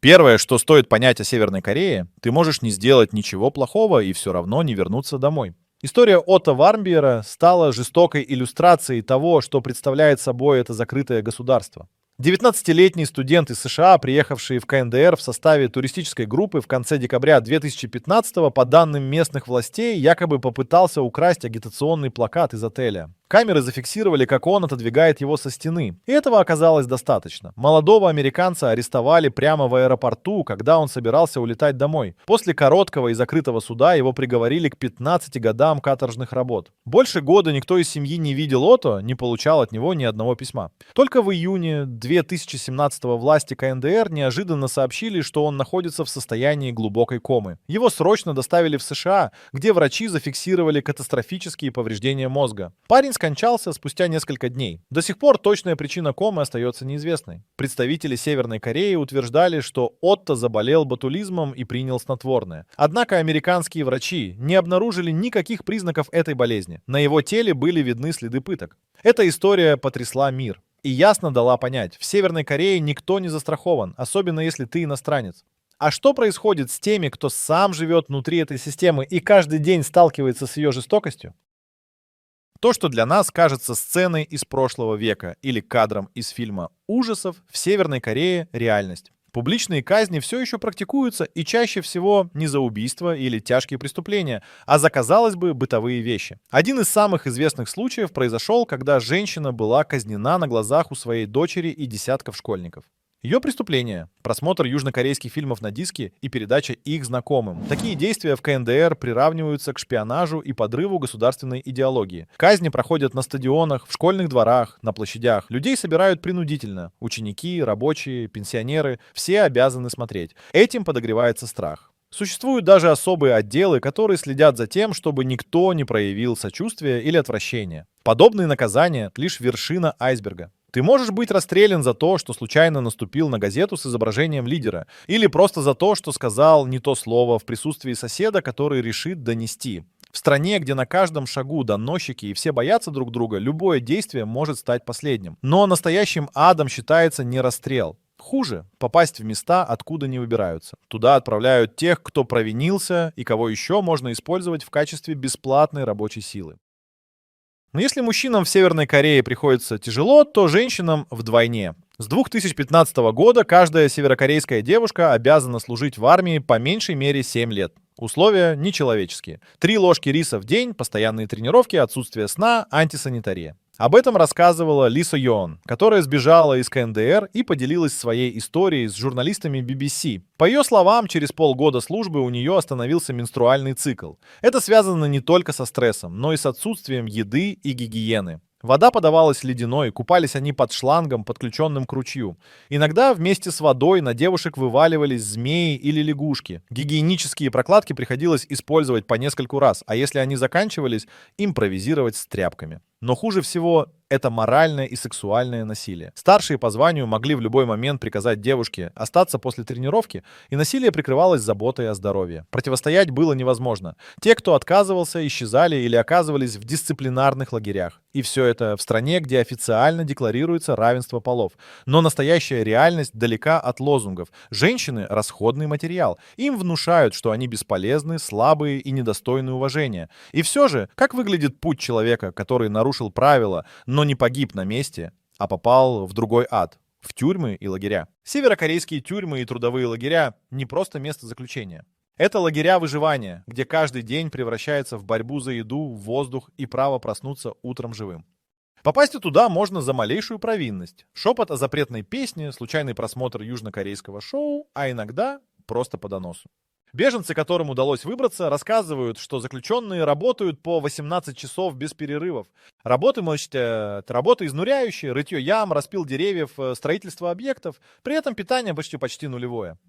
Первое, что стоит понять о Северной Корее, ты можешь не сделать ничего плохого и все равно не вернуться домой. История Отто Вармбиера стала жестокой иллюстрацией того, что представляет собой это закрытое государство. 19-летний студент из США, приехавший в КНДР в составе туристической группы в конце декабря 2015-го, по данным местных властей, якобы попытался украсть агитационный плакат из отеля. Камеры зафиксировали, как он отодвигает его со стены. И этого оказалось достаточно. Молодого американца арестовали прямо в аэропорту, когда он собирался улетать домой. После короткого и закрытого суда его приговорили к 15 годам каторжных работ. Больше года никто из семьи не видел Отто, не получал от него ни одного письма. Только в июне 2017-го власти КНДР неожиданно сообщили, что он находится в состоянии глубокой комы. Его срочно доставили в США, где врачи зафиксировали катастрофические повреждения мозга. Парень скончался спустя несколько дней. До сих пор точная причина комы остается неизвестной. Представители Северной Кореи утверждали, что Отто заболел ботулизмом и принял снотворное. Однако американские врачи не обнаружили никаких признаков этой болезни. На его теле были видны следы пыток. Эта история потрясла мир и ясно дала понять, в Северной Корее никто не застрахован, особенно если ты иностранец. А что происходит с теми, кто сам живет внутри этой системы и каждый день сталкивается с ее жестокостью? То, что для нас кажется сценой из прошлого века или кадром из фильма ужасов, в Северной Корее реальность. Публичные казни все еще практикуются и чаще всего не за убийство или тяжкие преступления, а за, казалось бы, бытовые вещи. Один из самых известных случаев произошел, когда женщина была казнена на глазах у своей дочери и десятков школьников. Ее преступление — просмотр южнокорейских фильмов на диске и передача их знакомым. Такие действия в КНДР приравниваются к шпионажу и подрыву государственной идеологии. Казни проходят на стадионах, в школьных дворах, на площадях. Людей собирают принудительно. Ученики, рабочие, пенсионеры — все обязаны смотреть. Этим подогревается страх. Существуют даже особые отделы, которые следят за тем, чтобы никто не проявил сочувствия или отвращения. Подобные наказания — лишь вершина айсберга. Ты можешь быть расстрелян за то, что случайно наступил на газету с изображением лидера, или просто за то, что сказал не то слово в присутствии соседа, который решит донести. В стране, где на каждом шагу доносчики и все боятся друг друга, любое действие может стать последним. Но настоящим адом считается не расстрел. Хуже — попасть в места, откуда не выбираются. Туда отправляют тех, кто провинился и кого еще можно использовать в качестве бесплатной рабочей силы. Но если мужчинам в Северной Корее приходится тяжело, то женщинам вдвойне. С 2015 года каждая северокорейская девушка обязана служить в армии по меньшей мере 7 лет. Условия нечеловеческие. 3 ложки риса в день, постоянные тренировки, отсутствие сна, антисанитария. Об этом рассказывала Ли Со Йон, которая сбежала из КНДР и поделилась своей историей с журналистами BBC. По ее словам, через полгода службы у нее остановился менструальный цикл. Это связано не только со стрессом, но и с отсутствием еды и гигиены. Вода подавалась ледяной, купались они под шлангом, подключенным к ручью. Иногда вместе с водой на девушек вываливались змеи или лягушки. Гигиенические прокладки приходилось использовать по нескольку раз, а если они заканчивались, импровизировать с тряпками. Но хуже всего это моральное и сексуальное насилие. Старшие по званию могли в любой момент приказать девушке остаться после тренировки, и насилие прикрывалось заботой о здоровье. Противостоять было невозможно. Те, кто отказывался, исчезали или оказывались в дисциплинарных лагерях. И все это в стране, где официально декларируется равенство полов. Но настоящая реальность далека от лозунгов. Женщины — расходный материал. Им внушают, что они бесполезны, слабые и недостойны уважения. И все же, как выглядит путь человека, который нарушил правила, но не погиб на месте, а попал в другой ад, в тюрьмы и лагеря? Северокорейские тюрьмы и трудовые лагеря — не просто место заключения. Это лагеря выживания, где каждый день превращается в борьбу за еду, воздух и право проснуться утром живым. Попасть туда можно за малейшую провинность. Шепот о запретной песне, случайный просмотр южнокорейского шоу, а иногда просто по доносу. Беженцы, которым удалось выбраться, рассказывают, что заключенные работают по 18 часов без перерывов. Работы изнуряющие, рытье ям, распил деревьев, строительство объектов. При этом питание почти нулевое.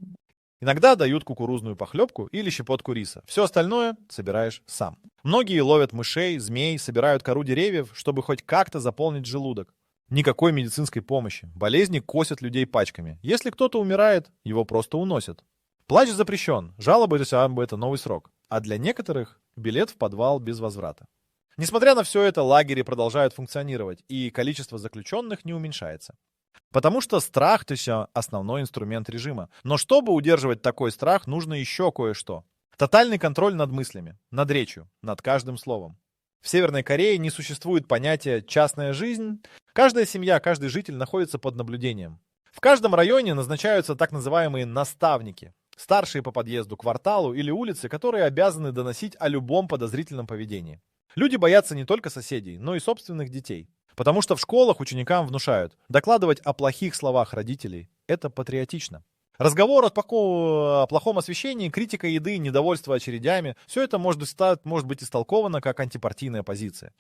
Иногда дают кукурузную похлебку или щепотку риса. Все остальное собираешь сам. Многие ловят мышей, змей, собирают кору деревьев, чтобы хоть как-то заполнить желудок. Никакой медицинской помощи. Болезни косят людей пачками. Если кто-то умирает, его просто уносят. Плач запрещен, жалобы это новый срок. А для некоторых билет в подвал без возврата. Несмотря на все это, лагеря продолжают функционировать, и количество заключенных не уменьшается. Потому что страх — это еще основной инструмент режима. Но чтобы удерживать такой страх, нужно еще кое-что. Тотальный контроль над мыслями, над речью, над каждым словом. В Северной Корее не существует понятия «частная жизнь». Каждая семья, каждый житель находится под наблюдением. В каждом районе назначаются так называемые наставники. Старшие по подъезду, кварталу или улице, которые обязаны доносить о любом подозрительном поведении. Люди боятся не только соседей, но и собственных детей. Потому что в школах ученикам внушают, докладывать о плохих словах родителей — это патриотично. Разговор о плохом освещении, критика еды, недовольство очередями — все это может быть истолковано как антипартийная позиция.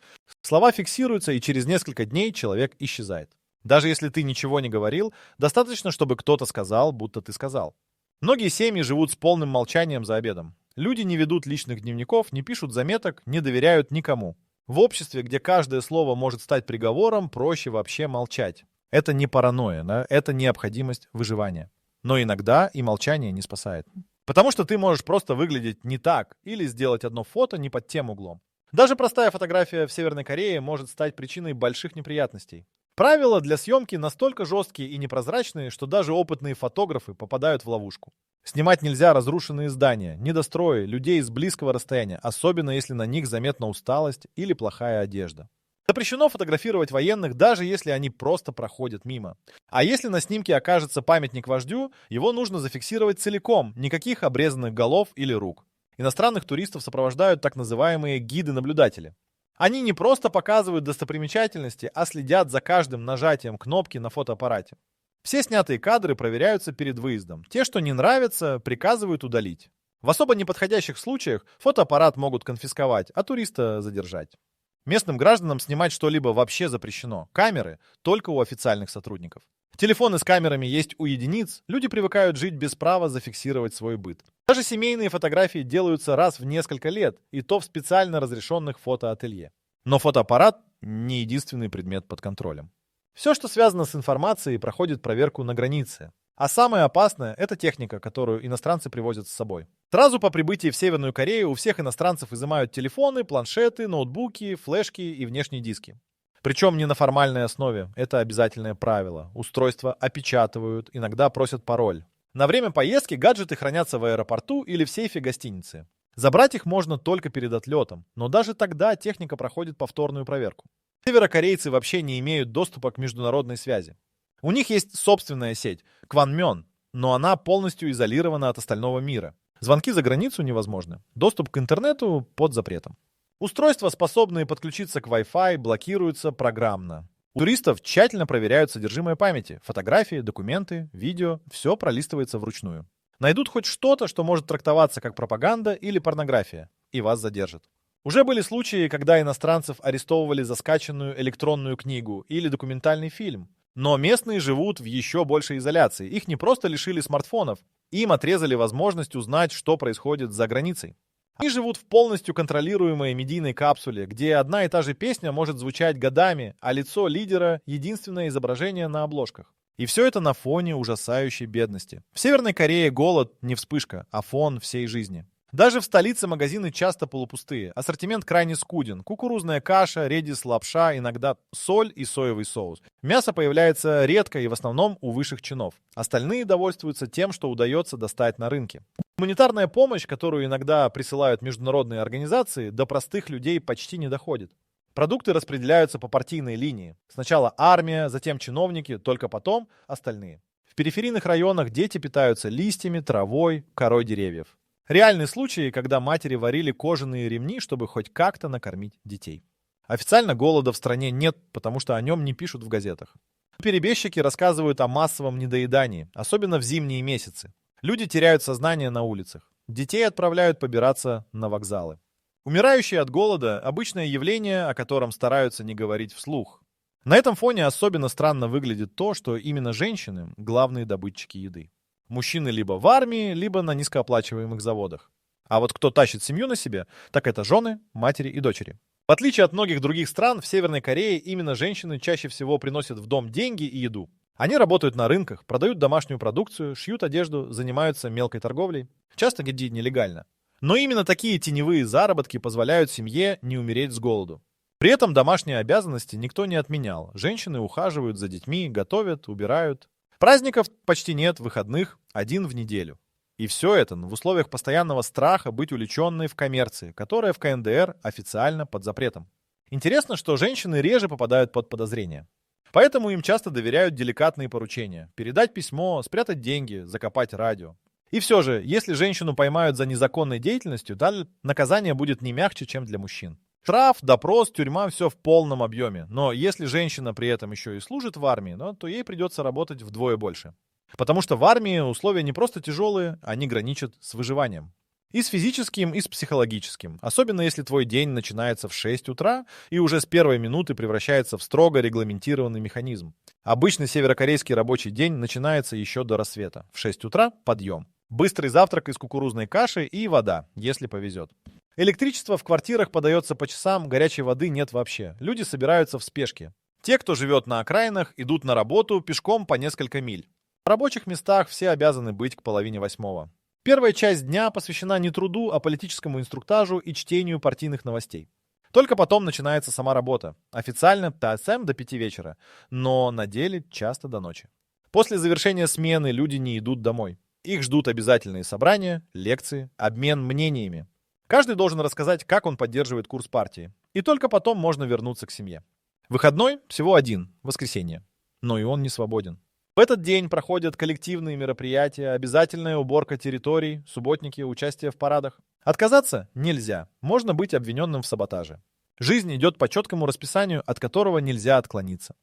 Слова фиксируются, и через несколько дней человек исчезает. Даже если ты ничего не говорил, достаточно, чтобы кто-то сказал, будто ты сказал. Многие семьи живут с полным молчанием за обедом. Люди не ведут личных дневников, не пишут заметок, не доверяют никому. В обществе, где каждое слово может стать приговором, проще вообще молчать. Это не паранойя, да? Это необходимость выживания. Но иногда и молчание не спасает. Потому что ты можешь просто выглядеть не так или сделать одно фото не под тем углом. Даже простая фотография в Северной Корее может стать причиной больших неприятностей. Правила для съемки настолько жесткие и непрозрачные, что даже опытные фотографы попадают в ловушку. Снимать нельзя разрушенные здания, недострои, людей с близкого расстояния, особенно если на них заметна усталость или плохая одежда. Запрещено фотографировать военных, даже если они просто проходят мимо. А если на снимке окажется памятник вождю, его нужно зафиксировать целиком, никаких обрезанных голов или рук. Иностранных туристов сопровождают так называемые гиды-наблюдатели. Они не просто показывают достопримечательности, а следят за каждым нажатием кнопки на фотоаппарате. Все снятые кадры проверяются перед выездом. Те, что не нравятся, приказывают удалить. В особо неподходящих случаях фотоаппарат могут конфисковать, а туриста задержать. Местным гражданам снимать что-либо вообще запрещено. Камеры только у официальных сотрудников. Телефоны с камерами есть у единиц, люди привыкают жить без права зафиксировать свой быт. Даже семейные фотографии делаются раз в несколько лет, и то в специально разрешенных фотоателье. Но фотоаппарат не единственный предмет под контролем. Все, что связано с информацией, проходит проверку на границе. А самое опасное — это техника, которую иностранцы привозят с собой. Сразу по прибытии в Северную Корею у всех иностранцев изымают телефоны, планшеты, ноутбуки, флешки и внешние диски. Причем не на формальной основе, это обязательное правило. Устройства опечатывают, иногда просят пароль. На время поездки гаджеты хранятся в аэропорту или в сейфе гостиницы. Забрать их можно только перед отлетом, но даже тогда техника проходит повторную проверку. Северокорейцы вообще не имеют доступа к международной связи. У них есть собственная сеть — Кванмён, но она полностью изолирована от остального мира. Звонки за границу невозможны, доступ к интернету под запретом. Устройства, способные подключиться к Wi-Fi, блокируются программно. У туристов тщательно проверяют содержимое памяти. Фотографии, документы, видео — все пролистывается вручную. Найдут хоть что-то, что может трактоваться как пропаганда или порнография, и вас задержат. Уже были случаи, когда иностранцев арестовывали за скачанную электронную книгу или документальный фильм. Но местные живут в еще большей изоляции. Их не просто лишили смартфонов, им отрезали возможность узнать, что происходит за границей. Они живут в полностью контролируемой медийной капсуле, где одна и та же песня может звучать годами, а лицо лидера — единственное изображение на обложках. И все это на фоне ужасающей бедности. В Северной Корее голод не вспышка, а фон всей жизни. Даже в столице магазины часто полупустые. Ассортимент крайне скуден. Кукурузная каша, редис, лапша, иногда соль и соевый соус. Мясо появляется редко и в основном у высших чинов. Остальные довольствуются тем, что удается достать на рынке. Гуманитарная помощь, которую иногда присылают международные организации, до простых людей почти не доходит. Продукты распределяются по партийной линии. Сначала армия, затем чиновники, только потом остальные. В периферийных районах дети питаются листьями, травой, корой деревьев. Реальные случаи, когда матери варили кожаные ремни, чтобы хоть как-то накормить детей. Официально голода в стране нет, потому что о нем не пишут в газетах. Перебежчики рассказывают о массовом недоедании, особенно в зимние месяцы. Люди теряют сознание на улицах. Детей отправляют побираться на вокзалы. Умирающие от голода — обычное явление, о котором стараются не говорить вслух. На этом фоне особенно странно выглядит то, что именно женщины — главные добытчики еды. Мужчины либо в армии, либо на низкооплачиваемых заводах. А вот кто тащит семью на себе, так это жены, матери и дочери. В отличие от многих других стран, в Северной Корее именно женщины чаще всего приносят в дом деньги и еду. Они работают на рынках, продают домашнюю продукцию, шьют одежду, занимаются мелкой торговлей. Часто нелегально. Но именно такие теневые заработки позволяют семье не умереть с голоду. При этом домашние обязанности никто не отменял. Женщины ухаживают за детьми, готовят, убирают. Праздников почти нет, выходных один в неделю. И все это в условиях постоянного страха быть увлеченной в коммерции, которая в КНДР официально под запретом. Интересно, что женщины реже попадают под подозрение. Поэтому им часто доверяют деликатные поручения. Передать письмо, спрятать деньги, закопать радио. И все же, если женщину поймают за незаконной деятельностью, то наказание будет не мягче, чем для мужчин. Штраф, допрос, тюрьма — все в полном объеме. Но если женщина при этом еще и служит в армии, то ей придется работать вдвое больше. Потому что в армии условия не просто тяжелые, они граничат с выживанием. И с физическим, и с психологическим. Особенно если твой день начинается в 6 утра и уже с первой минуты превращается в строго регламентированный механизм. Обычный северокорейский рабочий день начинается еще до рассвета. В 6 утра — подъем. Быстрый завтрак из кукурузной каши и вода, если повезет. Электричество в квартирах подается по часам, горячей воды нет вообще. Люди собираются в спешке. Те, кто живет на окраинах, идут на работу пешком по несколько миль. В рабочих местах все обязаны быть к 7:30. Первая часть дня посвящена не труду, а политическому инструктажу и чтению партийных новостей. Только потом начинается сама работа. Официально ТСМ до 5 вечера, но на деле часто до ночи. После завершения смены люди не идут домой. Их ждут обязательные собрания, лекции, обмен мнениями. Каждый должен рассказать, как он поддерживает курс партии. И только потом можно вернуться к семье. Выходной всего один — воскресенье. Но и он не свободен. В этот день проходят коллективные мероприятия, обязательная уборка территорий, субботники, участие в парадах. Отказаться нельзя, можно быть обвиненным в саботаже. Жизнь идет по четкому расписанию, от которого нельзя отклониться.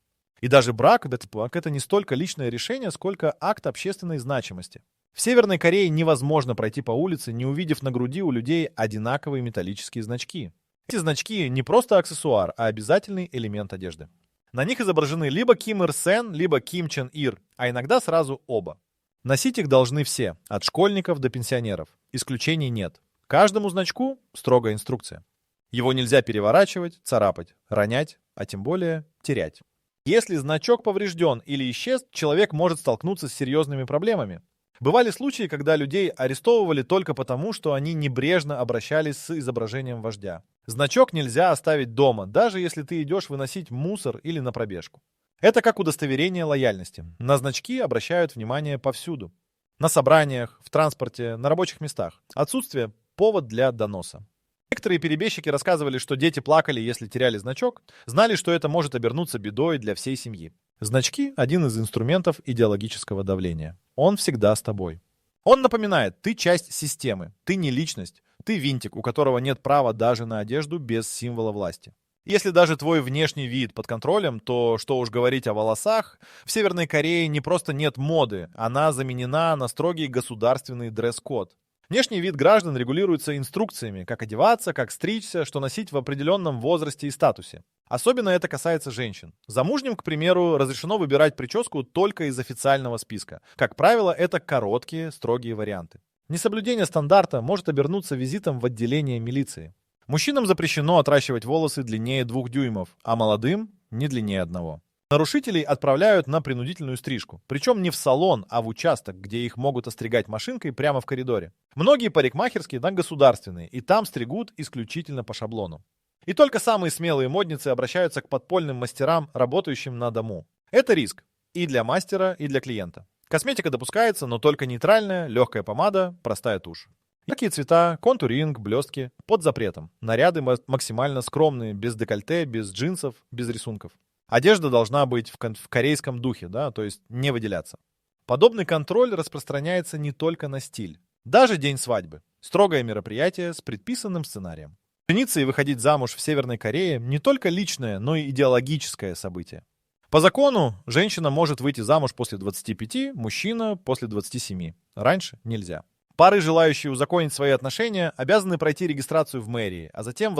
И даже брак — это не столько личное решение, сколько акт общественной значимости. В Северной Корее невозможно пройти по улице, не увидев на груди у людей одинаковые металлические значки. Эти значки не просто аксессуар, а обязательный элемент одежды. На них изображены либо Ким Ир Сен, либо Ким Чен Ир, а иногда сразу оба. Носить их должны все, от школьников до пенсионеров. Исключений нет. Каждому значку строгая инструкция. Его нельзя переворачивать, царапать, ронять, а тем более терять. Если значок поврежден или исчез, человек может столкнуться с серьезными проблемами. Бывали случаи, когда людей арестовывали только потому, что они небрежно обращались с изображением вождя. Значок нельзя оставить дома, даже если ты идешь выносить мусор или на пробежку. Это как удостоверение лояльности. На значки обращают внимание повсюду. На собраниях, в транспорте, на рабочих местах. Отсутствие — повод для доноса. Некоторые перебежчики рассказывали, что дети плакали, если теряли значок, знали, что это может обернуться бедой для всей семьи. Значки — один из инструментов идеологического давления. Он всегда с тобой. Он напоминает, ты часть системы, ты не личность, ты винтик, у которого нет права даже на одежду без символа власти. Если даже твой внешний вид под контролем, то что уж говорить о волосах, в Северной Корее не просто нет моды, она заменена на строгий государственный дресс-код. Внешний вид граждан регулируется инструкциями, как одеваться, как стричься, что носить в определенном возрасте и статусе. Особенно это касается женщин. Замужним, к примеру, разрешено выбирать прическу только из официального списка. Как правило, это короткие, строгие варианты. Несоблюдение стандарта может обернуться визитом в отделение милиции. Мужчинам запрещено отращивать волосы длиннее 2 дюймов, а молодым — не длиннее 1. Нарушителей отправляют на принудительную стрижку. Причем не в салон, а в участок, где их могут остригать машинкой прямо в коридоре. Многие парикмахерские государственные, и там стригут исключительно по шаблону. И только самые смелые модницы обращаются к подпольным мастерам, работающим на дому. Это риск и для мастера, и для клиента. Косметика допускается, но только нейтральная, легкая помада, простая тушь. Яркие цвета, контуринг, блестки под запретом. Наряды максимально скромные, без декольте, без джинсов, без рисунков. Одежда должна быть в корейском духе, то есть не выделяться. Подобный контроль распространяется не только на стиль. Даже день свадьбы. Строгое мероприятие с предписанным сценарием. Жениться и выходить замуж в Северной Корее не только личное, но и идеологическое событие. По закону женщина может выйти замуж после 25, мужчина после 27. Раньше нельзя. Пары, желающие узаконить свои отношения, обязаны пройти регистрацию в мэрии, а затем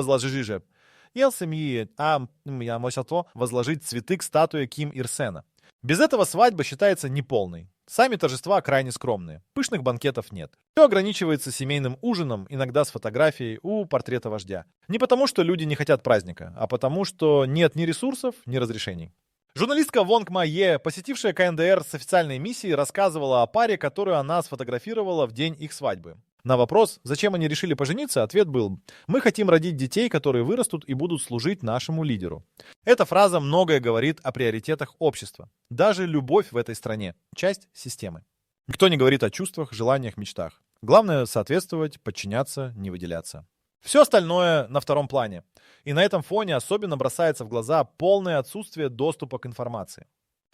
возложить цветы к статуе Ким Ир Сена. Без этого свадьба считается неполной. Сами торжества крайне скромные. Пышных банкетов нет. Все ограничивается семейным ужином, иногда с фотографией у портрета вождя. Не потому, что люди не хотят праздника, а потому, что нет ни ресурсов, ни разрешений. Журналистка Вонг Ма Е, посетившая КНДР с официальной миссией, рассказывала о паре, которую она сфотографировала в день их свадьбы. На вопрос, зачем они решили пожениться, ответ был: «Мы хотим родить детей, которые вырастут и будут служить нашему лидеру». Эта фраза многое говорит о приоритетах общества. Даже любовь в этой стране– часть системы. Никто не говорит о чувствах, желаниях, мечтах. Главное– соответствовать, подчиняться, не выделяться. Все остальное на втором плане. И на этом фоне особенно бросается в глаза полное отсутствие доступа к информации.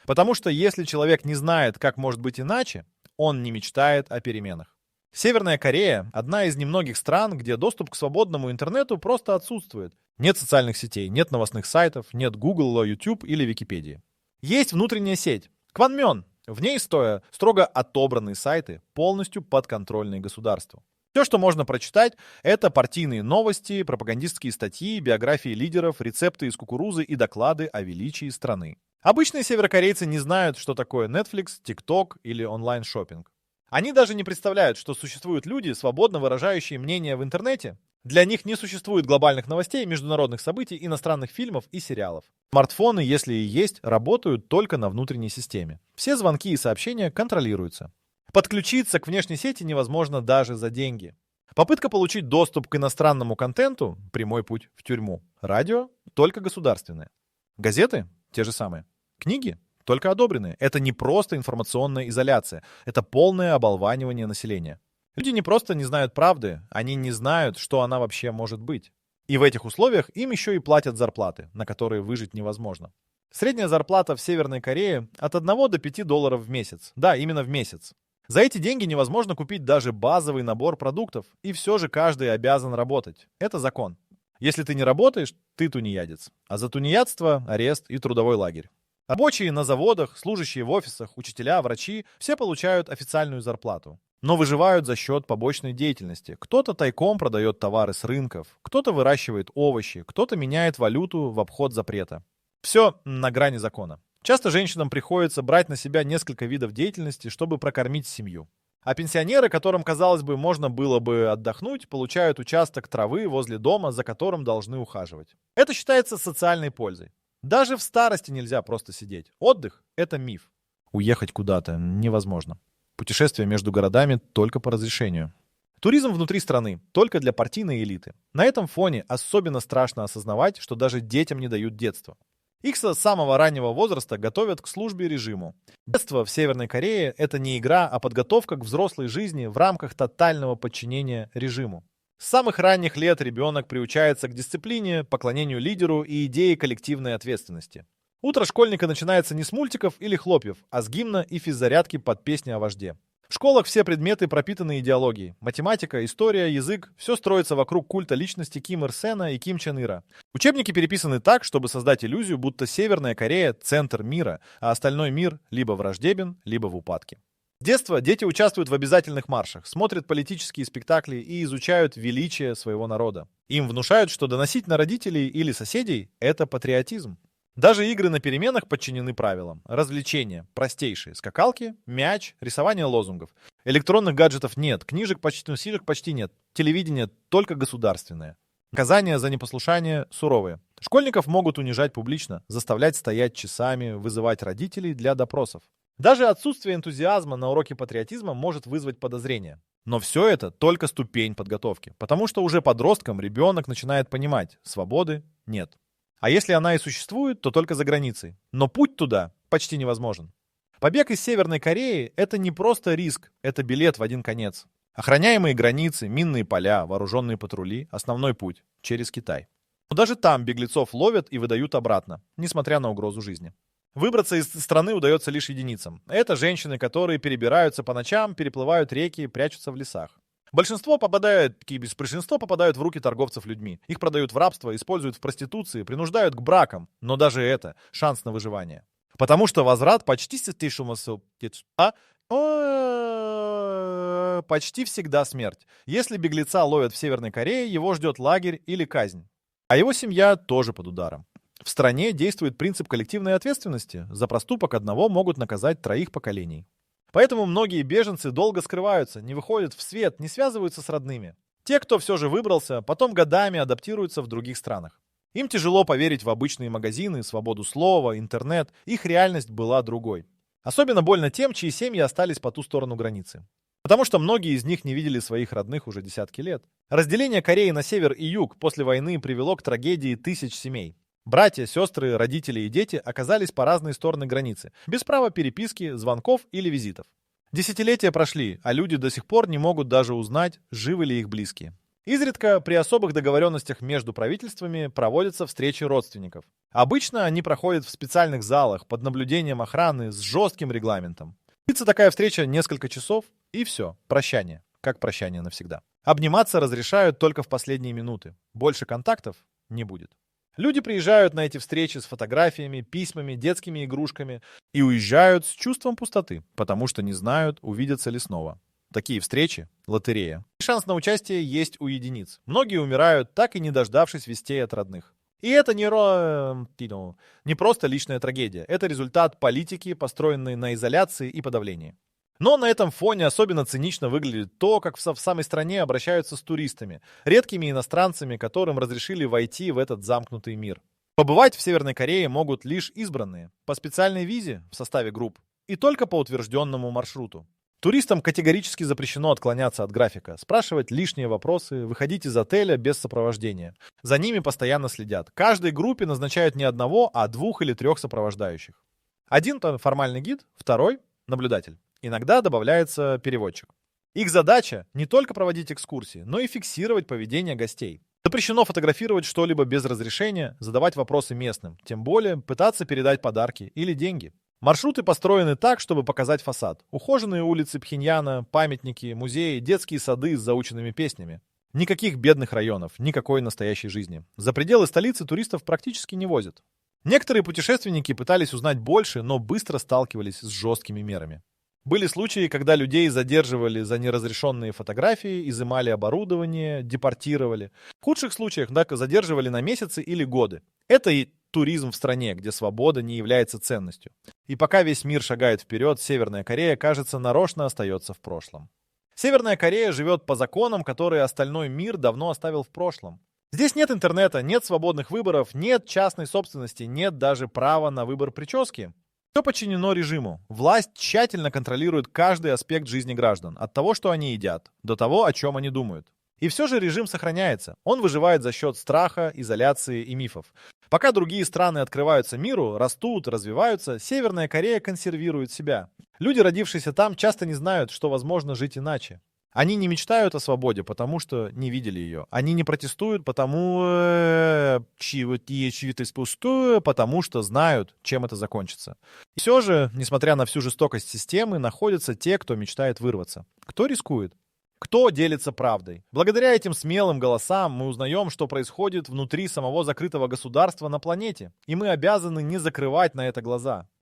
Потому что если человек не знает, как может быть иначе, он не мечтает о переменах. Северная Корея– одна из немногих стран, где доступ к свободному интернету просто отсутствует. Нет социальных сетей, нет новостных сайтов, нет Google, YouTube или Википедии. Есть внутренняя сеть – Кванмён. В ней стоя строго отобранные сайты, полностью подконтрольные государству. Все, что можно прочитать, это партийные новости, пропагандистские статьи, биографии лидеров, рецепты из кукурузы и доклады о величии страны. Обычные северокорейцы не знают, что такое Netflix, TikTok или онлайн-шоппинг. Они даже не представляют, что существуют люди, свободно выражающие мнение в интернете. Для них не существует глобальных новостей, международных событий, иностранных фильмов и сериалов. Смартфоны, если и есть, работают только на внутренней системе. Все звонки и сообщения контролируются. Подключиться к внешней сети невозможно даже за деньги. Попытка получить доступ к иностранному контенту– прямой путь в тюрьму. Радио– только государственное. Газеты– те же самые. Книги – только одобренные. Это не просто информационная изоляция, это полное оболванивание населения. Люди не просто не знают правды, они не знают, что она вообще может быть. И в этих условиях им еще и платят зарплаты, на которые выжить невозможно. Средняя зарплата в Северной Корее от 1 до 5 долларов в месяц. Да, именно в месяц. За эти деньги невозможно купить даже базовый набор продуктов, и все же каждый обязан работать. Это закон. Если ты не работаешь, ты тунеядец. А за тунеядство – арест и трудовой лагерь. Рабочие на заводах, служащие в офисах, учителя, врачи – все получают официальную зарплату. Но выживают за счет побочной деятельности. Кто-то тайком продает товары с рынков, кто-то выращивает овощи, кто-то меняет валюту в обход запрета. Все на грани закона. Часто женщинам приходится брать на себя несколько видов деятельности, чтобы прокормить семью. А пенсионеры, которым, казалось бы, можно было бы отдохнуть, получают участок травы возле дома, за которым должны ухаживать. Это считается социальной пользой. Даже в старости нельзя просто сидеть. Отдых – это миф. Уехать куда-то невозможно. Путешествия между городами только по разрешению. Туризм внутри страны только для партийной элиты. На этом фоне особенно страшно осознавать, что даже детям не дают детства. Их с самого раннего возраста готовят к службе режиму. Детство в Северной Корее – это не игра, а подготовка к взрослой жизни в рамках тотального подчинения режиму. С самых ранних лет ребенок приучается к дисциплине, поклонению лидеру и идее коллективной ответственности. Утро школьника начинается не с мультиков или хлопьев, а с гимна и физзарядки под песни о вожде. В школах все предметы пропитаны идеологией. Математика, история, язык – все строится вокруг культа личности Ким Ир Сена и Ким Чен Ира. Учебники переписаны так, чтобы создать иллюзию, будто Северная Корея – центр мира, а остальной мир либо враждебен, либо в упадке. С детства дети участвуют в обязательных маршах, смотрят политические спектакли и изучают величие своего народа. Им внушают, что доносить на родителей или соседей – это патриотизм. Даже игры на переменах подчинены правилам. Развлечения простейшие. Скакалки, мяч, рисование лозунгов. Электронных гаджетов нет, книжек почти нет. Телевидение только государственное. Наказания за непослушание суровые. Школьников могут унижать публично, заставлять стоять часами, вызывать родителей для допросов. Даже отсутствие энтузиазма на уроке патриотизма может вызвать подозрения. Но все это только ступень подготовки, потому что уже подростком ребенок начинает понимать, свободы нет. А если она и существует, то только за границей. Но путь туда почти невозможен. Побег из Северной Кореи – это не просто риск, это билет в один конец. Охраняемые границы, минные поля, вооруженные патрули – основной путь через Китай. Но даже там беглецов ловят и выдают обратно, несмотря на угрозу жизни. Выбраться из страны удается лишь единицам. Это женщины, которые перебираются по ночам, переплывают реки, прячутся в лесах. Большинство попадают в руки торговцев людьми. Их продают в рабство, используют в проституции, принуждают к бракам. Но даже это шанс на выживание. Потому что возврат почти всегда смерть. Если беглеца ловят в Северной Корее, его ждет лагерь или казнь. А его семья тоже под ударом. В стране действует принцип коллективной ответственности. За проступок одного могут наказать 3 поколений. Поэтому многие беженцы долго скрываются, не выходят в свет, не связываются с родными. Те, кто все же выбрался, потом годами адаптируются в других странах. Им тяжело поверить в обычные магазины, свободу слова, интернет. Их реальность была другой. Особенно больно тем, чьи семьи остались по ту сторону границы. Потому что многие из них не видели своих родных уже десятки лет. Разделение Кореи на север и юг после войны привело к трагедии тысяч семей. Братья, сестры, родители и дети оказались по разные стороны границы, без права переписки, звонков или визитов. Десятилетия прошли, а люди до сих пор не могут даже узнать, живы ли их близкие. Изредка при особых договоренностях между правительствами проводятся встречи родственников. Обычно они проходят в специальных залах под наблюдением охраны с жестким регламентом. Длится такая встреча несколько часов, и все, прощание, как прощание навсегда. Обниматься разрешают только в последние минуты. Больше контактов не будет. Люди приезжают на эти встречи с фотографиями, письмами, детскими игрушками и уезжают с чувством пустоты, потому что не знают, увидятся ли снова. Такие встречи — лотерея. Шанс на участие есть у единиц. Многие умирают, так и не дождавшись вестей от родных. И это не просто личная трагедия. Это результат политики, построенной на изоляции и подавлении. Но на этом фоне особенно цинично выглядит то, как в самой стране обращаются с туристами, редкими иностранцами, которым разрешили войти в этот замкнутый мир. Побывать в Северной Корее могут лишь избранные, по специальной визе в составе групп и только по утвержденному маршруту. Туристам категорически запрещено отклоняться от графика, спрашивать лишние вопросы, выходить из отеля без сопровождения. За ними постоянно следят. Каждой группе назначают не одного, а 2 или 3 сопровождающих. Один формальный гид, второй — наблюдатель. Иногда добавляется переводчик. Их задача не только проводить экскурсии, но и фиксировать поведение гостей. Запрещено фотографировать что-либо без разрешения, задавать вопросы местным, тем более пытаться передать подарки или деньги. Маршруты построены так, чтобы показать фасад. Ухоженные улицы Пхеньяна, памятники, музеи, детские сады с заученными песнями. Никаких бедных районов, никакой настоящей жизни. За пределы столицы туристов практически не возят. Некоторые путешественники пытались узнать больше, но быстро сталкивались с жесткими мерами. Были случаи, когда людей задерживали за неразрешенные фотографии, изымали оборудование, депортировали. В худших случаях задерживали на месяцы или годы. Это и туризм в стране, где свобода не является ценностью. И пока весь мир шагает вперед, Северная Корея, кажется, нарочно остается в прошлом. Северная Корея живет по законам, которые остальной мир давно оставил в прошлом. Здесь нет интернета, нет свободных выборов, нет частной собственности, нет даже права на выбор прически. Все подчинено режиму. Власть тщательно контролирует каждый аспект жизни граждан, от того, что они едят, до того, о чем они думают. И все же режим сохраняется. Он выживает за счет страха, изоляции и мифов. Пока другие страны открываются миру, растут, развиваются, Северная Корея консервирует себя. Люди, родившиеся там, часто не знают, что возможно жить иначе. Они не мечтают о свободе, потому что не видели ее. Они не протестуют, потому что знают, чем это закончится. И все же, несмотря на всю жестокость системы, находятся те, кто мечтает вырваться. Кто рискует? Кто делится правдой? Благодаря этим смелым голосам мы узнаем, что происходит внутри самого закрытого государства на планете. И мы обязаны не закрывать на это глаза.